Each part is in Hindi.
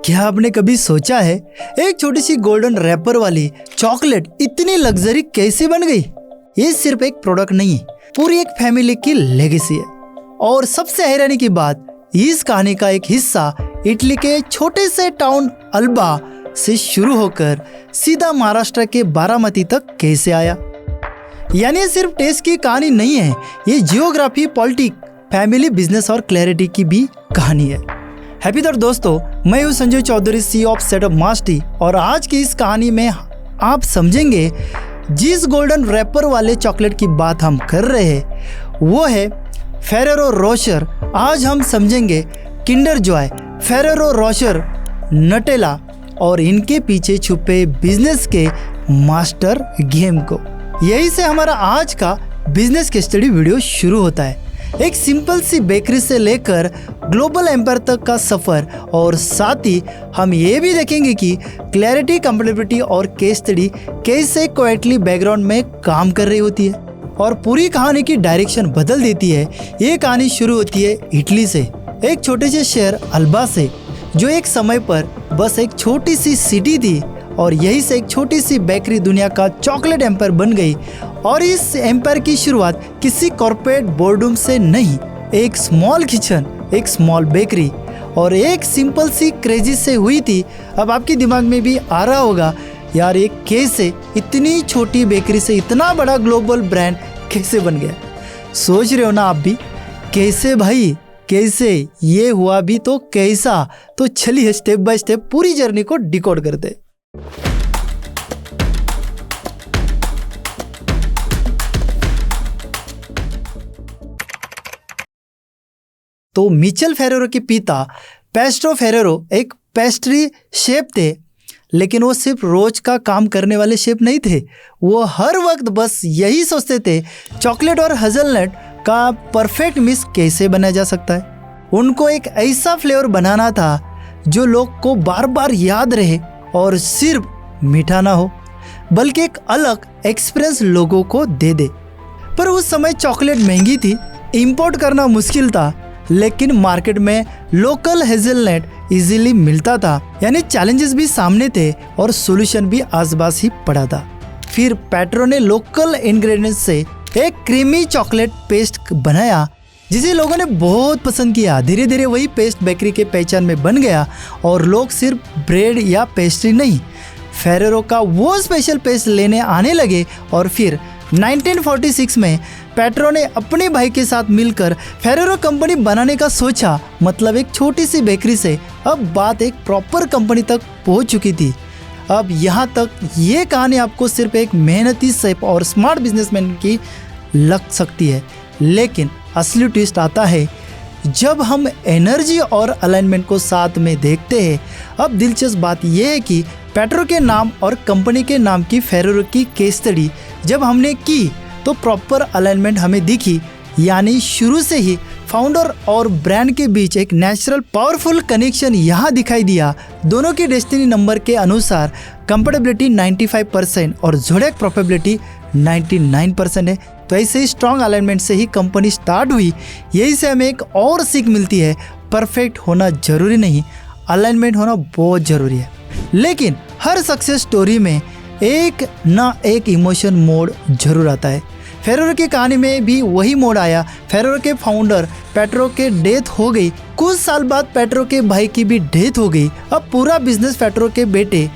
क्या आपने कभी सोचा है एक छोटी सी गोल्डन रैपर वाली चॉकलेट इतनी लग्जरी कैसे बन गई? ये सिर्फ एक प्रोडक्ट नहीं है, पूरी एक फैमिली की लेगेसी है। और सबसे हैरानी की बात, इस कहानी का एक हिस्सा इटली के छोटे से टाउन अल्बा से शुरू होकर सीधा महाराष्ट्र के बारामती तक कैसे आया। यानी ये सिर्फ टेस्ट की कहानी नहीं है, ये जियोग्राफी, पॉलिटिक, फैमिली, बिजनेस और क्लैरिटी की भी कहानी है। हैप्पी दर दोस्तों, मैं हूँ Sanjay Chaudhary, CEO of setup मास्टी, और आज की इस कहानी में आप समझेंगे जिस गोल्डन रैपर वाले चॉकलेट की बात हम कर रहे हैं वो है फेरेरो रोशर। आज हम समझेंगे Kinder Joy, Ferrero Rocher, Nutella और इनके पीछे छुपे बिजनेस के मास्टर गेम को। यही से हमारा आज का बिजनेस के स्टडी वीडियो शुरू होता है। एक सिंपल सी बेकरी से लेकर ग्लोबल एम्पायर तक का सफर, और साथ ही हम ये भी देखेंगे कि क्लैरिटी, कंपेटेबिलिटी और केस स्टडी कैसे क्वाइटली बैकग्राउंड में काम कर रही होती है और पूरी कहानी की डायरेक्शन बदल देती है। ये कहानी शुरू होती है इटली से, एक छोटे से शहर अल्बा से, जो एक समय पर बस एक छोटी सी सिटी थी, और यही से एक छोटी सी बेकरी दुनिया का चॉकलेट एम्पायर बन गई। और इस एम्पायर की शुरुआत किसी कॉर्पोरेट बोर्डरूम से नहीं, एक स्मॉल किचन, एक स्मॉल बेकरी और एक सिंपल सी क्रेजी से हुई थी। अब आपके दिमाग में भी आ रहा होगा, यार ये कैसे इतनी छोटी बेकरी से इतना बड़ा ग्लोबल ब्रांड कैसे बन गया? सोच रहे हो ना आप भी, कैसे भाई कैसे ये हुआ भी तो कैसा? तो चलिए स्टेप बाय स्टेप पूरी जर्नी को डिकोड करते। तो मिचेल फेरेरो के पिता पेस्ट्रो फेरेरो एक पेस्ट्री शेफ थे, लेकिन वो सिर्फ रोज का काम करने वाले शेफ नहीं थे। वो हर वक्त बस यही सोचते थे, चॉकलेट और हेज़लनट का परफेक्ट मिक्स कैसे बनाया जा सकता है। उनको एक ऐसा फ्लेवर बनाना था जो लोग को बार बार याद रहे और सिर्फ मीठा ना हो, बल्कि एक अलग एक्सपीरियंस लोगों को दे दे। पर उस समय चॉकलेट महंगी थी, इंपोर्ट करना मुश्किल था, लेकिन मार्केट में लोकल हेज़लनट इजीली मिलता था। यानी चैलेंजेस भी सामने थे और सॉल्यूशन भी आसपास ही पड़ा था। फिर पेट्रो ने लोकल इंग्रेडिएंट्स से एक क्रीमी चॉकलेट पेस्ट बनाया जिसे लोगों ने बहुत पसंद किया। धीरे धीरे वही पेस्ट बेकरी के पहचान में बन गया, और लोग सिर्फ ब्रेड या पेस्ट्री नहीं, फेरेरो का वो स्पेशल पेस्ट लेने आने लगे। और फिर 1946 में पेट्रो ने अपने भाई के साथ मिलकर फेरेरो कंपनी बनाने का सोचा। मतलब एक छोटी सी बेकरी से अब बात एक प्रॉपर कंपनी तक पहुंच चुकी थी। अब यहाँ तक ये कहानी आपको सिर्फ एक मेहनती शेफ और स्मार्ट बिजनेसमैन की लग सकती है, लेकिन असली ट्विस्ट आता है जब हम एनर्जी और अलाइनमेंट को साथ में देखते हैं। अब दिलचस्प बात यह है कि पेट्रो के नाम और कंपनी के नाम की फेरेरो की केस स्टडी जब हमने की तो प्रॉपर अलाइनमेंट हमें दिखी। यानी शुरू से ही फाउंडर और ब्रांड के बीच एक नेचुरल पावरफुल कनेक्शन यहाँ दिखाई दिया। दोनों की डेस्टिनी नंबर के अनुसार कंपेटेबिलिटी 95% और ज़ोडिएक प्रोबेबिलिटी 99% है। तो ऐसे ही स्ट्रॉन्ग अलाइनमेंट से ही कंपनी स्टार्ट हुई। यही से हमें एक और सीख मिलती है, परफेक्ट होना जरूरी नहीं, अलाइनमेंट होना बहुत ज़रूरी है। लेकिन हर सक्सेस स्टोरी में एक ना एक इमोशन मोड जरूर आता है। फेरेरो की कहानी में भी वही मोड आया। फेरेरो के फाउंडर पेट्रो के डेथ हो गई, कुछ साल बाद पेट्रो के भाई की भी डेथ हो गई। अब पूरा बिजनेस पेट्रो के बेटे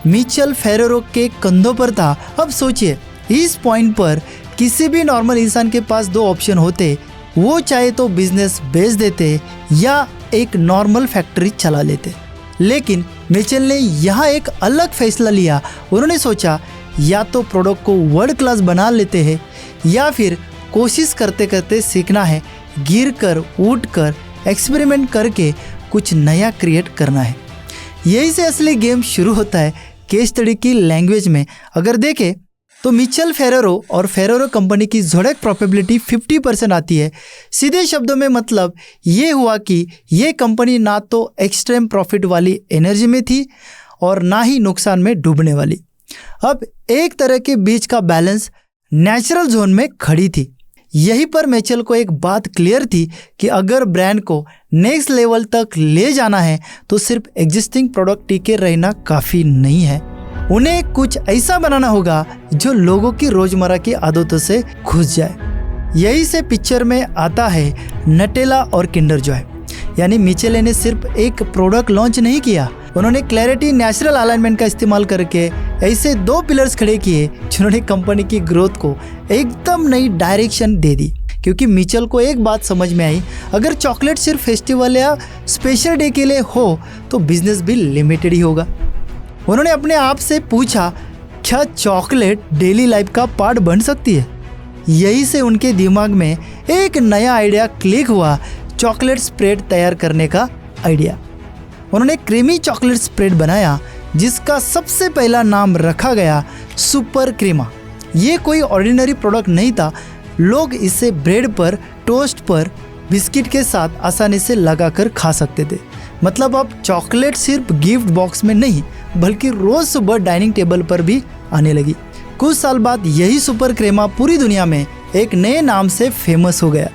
मिचेल फेरेरो के कंधों पर था। अब सोचिए, इस पॉइंट पर किसी भी नॉर्मल इंसान के पास दो ऑप्शन होते, वो चाहे तो बिजनेस बेच देते या एक नॉर्मल फैक्ट्री चला लेते। लेकिन मिचेल ने यहाँ एक अलग फैसला लिया। उन्होंने सोचा, या तो प्रोडक्ट को वर्ल्ड क्लास बना लेते हैं या फिर कोशिश करते करते सीखना है, गिर कर, उठ कर, एक्सपेरिमेंट करके कुछ नया क्रिएट करना है। यही से असली गेम शुरू होता है। केस स्टडी की लैंग्वेज में अगर देखें तो मिचेल फेरेरो और फेरेरो कंपनी की ज़ोडिएक प्रोबेबिलिटी 50% आती है। सीधे शब्दों में मतलब ये हुआ कि ये कंपनी ना तो एक्सट्रीम प्रॉफिट वाली एनर्जी में थी और ना ही नुकसान में डूबने वाली। अब एक तरह के बीच का बैलेंस नेचुरल जोन में खड़ी थी। यहीं पर मिचेल को एक बात क्लियर थी कि अगर ब्रांड को नेक्स्ट लेवल तक ले जाना है तो सिर्फ एग्जिस्टिंग प्रोडक्ट टिके रहना काफ़ी नहीं है। उन्हें कुछ ऐसा बनाना होगा जो लोगों की रोजमर्रा की आदतों से घुस जाए। यही से पिक्चर में आता है नटेला और किंडर जॉय। यानी मिचेल ने सिर्फ एक प्रोडक्ट लॉन्च नहीं किया, उन्होंने क्लैरिटी नेचुरल अलाइनमेंट का इस्तेमाल करके ऐसे 2 पिलर्स खड़े किए जिन्होंने कंपनी की ग्रोथ को एकदम नई डायरेक्शन दे दी। क्योंकि मिचेल को एक बात समझ में आई, अगर चॉकलेट सिर्फ फेस्टिवल या स्पेशल डे के लिए हो तो बिजनेस भी लिमिटेड ही होगा। उन्होंने अपने आप से पूछा, क्या चॉकलेट डेली लाइफ का पार्ट बन सकती है? यही से उनके दिमाग में एक नया आइडिया क्लिक हुआ, चॉकलेट स्प्रेड तैयार करने का आइडिया। उन्होंने क्रीमी चॉकलेट स्प्रेड बनाया जिसका सबसे पहला नाम रखा गया सुपर क्रीमा। ये कोई ऑर्डिनरी प्रोडक्ट नहीं था, लोग इसे ब्रेड पर, टोस्ट पर, बिस्किट के साथ आसानी से लगाकर खा सकते थे। मतलब अब चॉकलेट सिर्फ गिफ्ट बॉक्स में नहीं बल्कि रोज सुबह डाइनिंग टेबल पर भी आने लगी। कुछ साल बाद यही सुपर क्रेमा पूरी दुनिया में एक नए नाम से फेमस हो गया,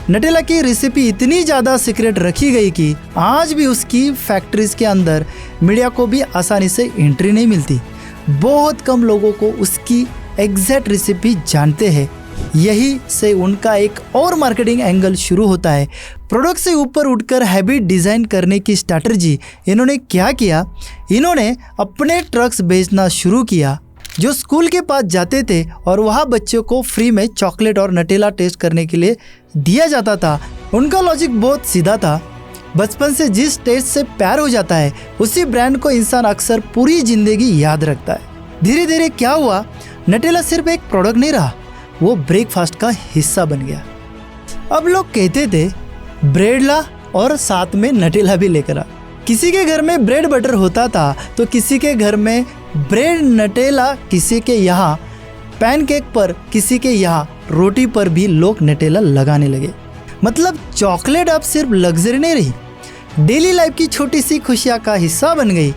नटेला की रेसिपी इतनी ज़्यादा सीक्रेट रखी गई कि आज भी उसकी फैक्ट्रीज के अंदर मीडिया को भी आसानी से एंट्री नहीं मिलती। बहुत कम लोगों को उसकी एग्जैक्ट रेसिपी जानते हैं। यही से उनका एक और मार्केटिंग एंगल शुरू होता है। प्रोडक्ट से ऊपर उठकर हैबिट डिज़ाइन करने की स्ट्रैटेजी इन्होंने क्या किया, इन्होंने अपने ट्रक्स भेजना शुरू किया जो स्कूल के पास जाते थे और वहाँ बच्चों को फ्री में चॉकलेट और नटेला टेस्ट करने के लिए दिया जाता था। उनका लॉजिक बहुत सीधा था, बचपन से जिस टेस्ट से प्यार हो जाता है उसी ब्रांड को इंसान अक्सर पूरी जिंदगी याद रखता है। धीरे धीरे क्या हुआ, नटेला सिर्फ एक प्रोडक्ट नहीं रहा, वो ब्रेकफास्ट का हिस्सा बन गया। अब लोग कहते थे ब्रेड ला और साथ में नटेला भी लेकर आ। किसी के घर में ब्रेड बटर होता था तो किसी के घर में ब्रेड नटेला, किसी के यहाँ पैनकेक पर, किसी के यहाँ रोटी पर भी लोग नटेला लगाने लगे। मतलब चॉकलेट अब सिर्फ लग्जरी नहीं रही, डेली लाइफ की छोटी सी खुशियाँ का हिस्सा बन गई।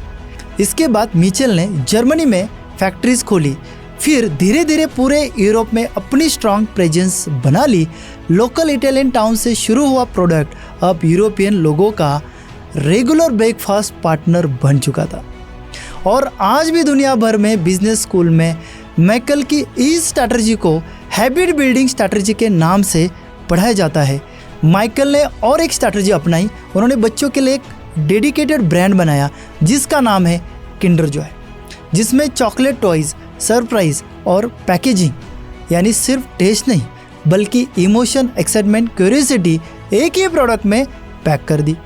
इसके बाद मिचेल ने जर्मनी में फैक्ट्रीज खोली, फिर धीरे धीरे पूरे यूरोप में अपनी स्ट्रॉन्ग प्रेजेंस बना ली। लोकल इटालियन टाउन से शुरू हुआ प्रोडक्ट अब यूरोपियन लोगों का रेगुलर ब्रेकफास्ट पार्टनर बन चुका था। और आज भी दुनिया भर में बिजनेस स्कूल में मैकल की इस स्ट्रैटेजी को हैबिट बिल्डिंग स्ट्रैटेजी के नाम से पढ़ाया जाता है। माइकल ने और एक स्ट्रैटेजी अपनाई, उन्होंने बच्चों के लिए एक डेडिकेटेड ब्रांड बनाया जिसका नाम है किंडर जॉय, जिसमें चॉकलेट टॉयज, सरप्राइज और पैकेजिंग यानी सिर्फ टेस्ट नहीं बल्कि इमोशन, एक्साइटमेंट, क्यूरियोसिटी एक ही प्रोडक्ट में पैक कर दी।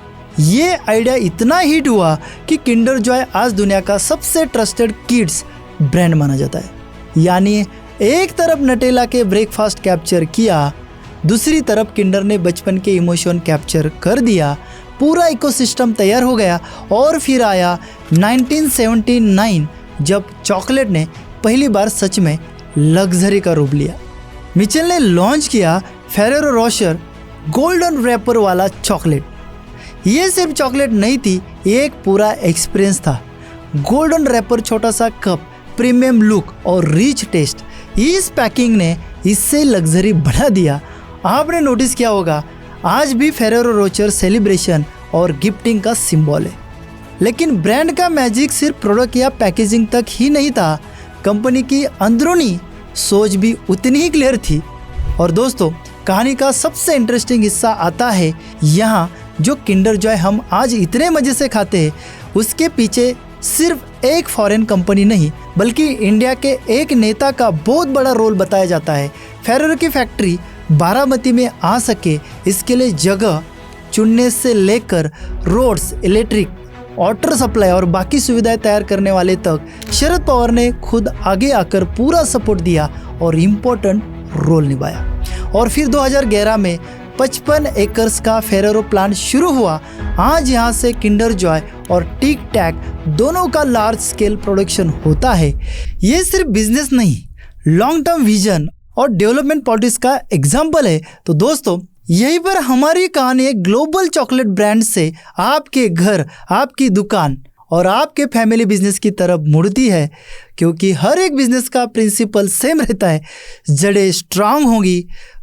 ये आइडिया इतना हिट हुआ कि किंडर जॉय आज दुनिया का सबसे ट्रस्टेड किड्स ब्रांड माना जाता है। यानी एक तरफ नटेला के ब्रेकफास्ट कैप्चर किया, दूसरी तरफ किंडर ने बचपन के इमोशन कैप्चर कर दिया। पूरा इकोसिस्टम तैयार हो गया। और फिर आया 1979 जब चॉकलेट ने पहली बार सच में लग्जरी का रूप लिया। मिचेल ने लॉन्च किया फेरेरो रोशर गोल्डन रैपर वाला चॉकलेट। ये सिर्फ चॉकलेट नहीं थी, ये एक पूरा एक्सपीरियंस था। गोल्डन रैपर, छोटा सा कप, प्रीमियम लुक और रिच टेस्ट, इस पैकिंग ने इससे लग्जरी बढ़ा दिया। आपने नोटिस किया होगा आज भी फेरेरो रोचर सेलिब्रेशन और गिफ्टिंग का सिंबल है। लेकिन ब्रांड का मैजिक सिर्फ प्रोडक्ट या पैकेजिंग तक ही नहीं था, कंपनी की अंदरूनी सोच भी उतनी ही क्लियर थी। और दोस्तों, कहानी का सबसे इंटरेस्टिंग हिस्सा आता है यहाँ। जो किंडर जॉय हम आज इतने मज़े से खाते हैं उसके पीछे सिर्फ एक फॉरेन कंपनी नहीं बल्कि इंडिया के एक नेता का बहुत बड़ा रोल बताया जाता है। फेरेरो की फैक्ट्री बारामती में आ सके इसके लिए जगह चुनने से लेकर रोड्स, इलेक्ट्रिक, वाटर सप्लाई और बाकी सुविधाएं तैयार करने वाले तक शरद पवार ने खुद आगे आकर पूरा सपोर्ट दिया और इम्पोर्टेंट रोल निभाया। और फिर 2011 में 55 एकर्स का फेरेरो प्लांट शुरू हुआ। आज यहाँ से किंडर जॉय और टिक टैक दोनों का लार्ज स्केल प्रोडक्शन होता है। ये सिर्फ बिजनेस नहीं, लॉन्ग टर्म विजन और डेवलपमेंट पॉलिटिक्स का एग्जाम्पल है। तो दोस्तों, यहीं पर हमारी कहानी एक ग्लोबल चॉकलेट ब्रांड से आपके घर, आपकी दुकान और आपके फैमिली बिजनेस की तरफ मुड़ती है, क्योंकि हर एक बिजनेस का प्रिंसिपल सेम रहता है। जड़ें स्ट्रांग होंगी,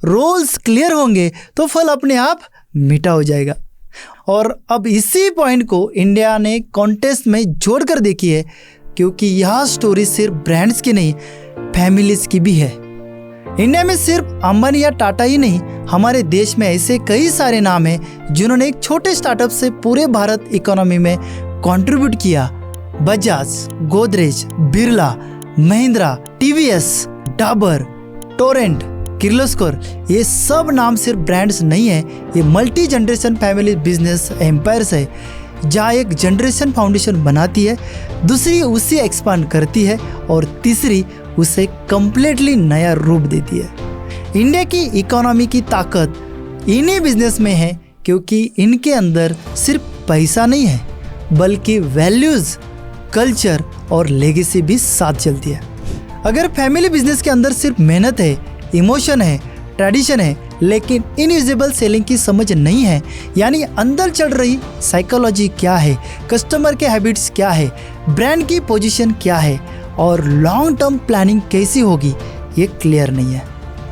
रोल्स क्लियर होंगे तो फल अपने आप मीठा हो जाएगा। और अब इसी पॉइंट को इंडिया ने कॉन्टेस्ट में जोड़कर देखी है, क्योंकि यह स्टोरी सिर्फ ब्रांड्स की नहीं, फैमिलीज की भी है। इंडिया में सिर्फ अंबानी या टाटा ही नहीं, हमारे देश में ऐसे कई सारे नाम हैं जिन्होंने एक छोटे स्टार्टअप से पूरे भारत इकोनॉमी में कंट्रीब्यूट किया। बजाज, गोदरेज, बिरला, महिंद्रा, टीवीएस, डाबर, टोरेंट, किर्लोस्कर, ये सब नाम सिर्फ ब्रांड्स नहीं है, ये multi generation family business empires है, जहाँ एक जनरेशन फाउंडेशन बनाती है, दूसरी उसे एक्सपांड करती है और तीसरी उसे कंप्लीटली नया रूप देती है। इंडिया की इकोनॉमी की ताकत इन्हीं बिजनेस में है, क्योंकि इनके अंदर सिर्फ पैसा नहीं है, बल्कि वैल्यूज, कल्चर और लेगेसी भी साथ चलती है। अगर फैमिली बिजनेस के अंदर सिर्फ मेहनत है, इमोशन है, ट्रेडिशन है, लेकिन इनविजिबल सेलिंग की समझ नहीं है, यानी अंदर चल रही साइकोलॉजी क्या है, कस्टमर के हैबिट्स क्या है, ब्रांड की पोजीशन क्या है और लॉन्ग टर्म प्लानिंग कैसी होगी, ये क्लियर नहीं है,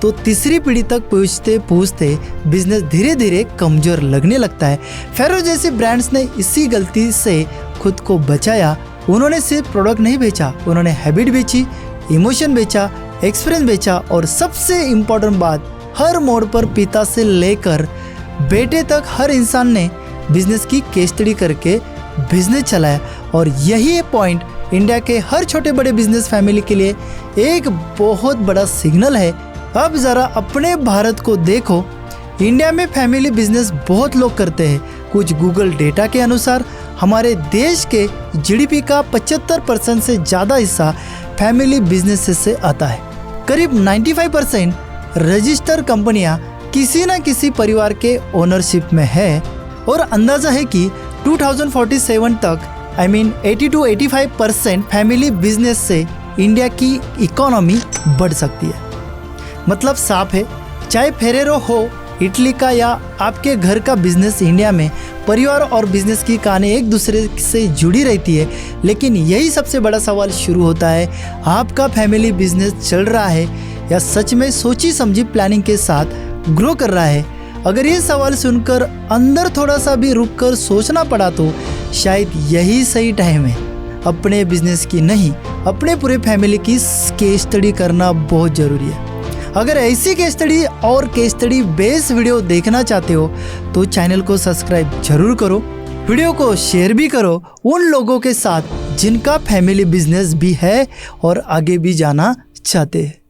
तो तीसरी पीढ़ी तक पूछते पूछते बिजनेस धीरे धीरे कमजोर लगने लगता है। फेरो जैसे ब्रांड्स ने इसी गलती से खुद को बचाया। उन्होंने सिर्फ प्रोडक्ट नहीं बेचा, उन्होंने हैबिट बेची, इमोशन बेचा, एक्सपीरियंस बेचा और सबसे इम्पोर्टेंट बात, हर मोड़ पर पिता से लेकर बेटे तक हर इंसान ने बिजनेस की केस स्टडी करके बिजनेस चलाया। और यही पॉइंट इंडिया के हर छोटे बड़े बिजनेस फैमिली के लिए एक बहुत बड़ा सिग्नल है। अब ज़रा अपने भारत को देखो, इंडिया में फैमिली बिजनेस बहुत लोग करते हैं। कुछ गूगल डेटा के अनुसार हमारे देश के जीडीपी का 75% से ज़्यादा हिस्सा फैमिली बिजनेस से आता है। करीब 95% रजिस्टर्ड कंपनियां किसी न किसी परिवार के ओनरशिप में है और अंदाज़ा है कि 2047 तक 80 to 85% फैमिली बिजनेस से इंडिया की इकोनॉमी बढ़ सकती है। मतलब साफ है, चाहे फेरेरो हो इटली का या आपके घर का बिजनेस, इंडिया में परिवार और बिजनेस की कहानी एक दूसरे से जुड़ी रहती है। लेकिन यही सबसे बड़ा सवाल शुरू होता है, आपका फैमिली बिजनेस चल रहा है या सच में सोची समझी प्लानिंग के साथ ग्रो कर रहा है? अगर ये सवाल सुनकर अंदर थोड़ा सा भी रुक कर सोचना पड़ा तो शायद यही सही टाइम है। अपने बिजनेस की नहीं, अपने पूरे फैमिली की केस स्टडी करना बहुत ज़रूरी है। अगर ऐसी केस स्टडी और केस स्टडी बेस्ड वीडियो देखना चाहते हो तो चैनल को सब्सक्राइब जरूर करो, वीडियो को शेयर भी करो उन लोगों के साथ जिनका फैमिली बिजनेस भी है और आगे भी जाना चाहते हैं।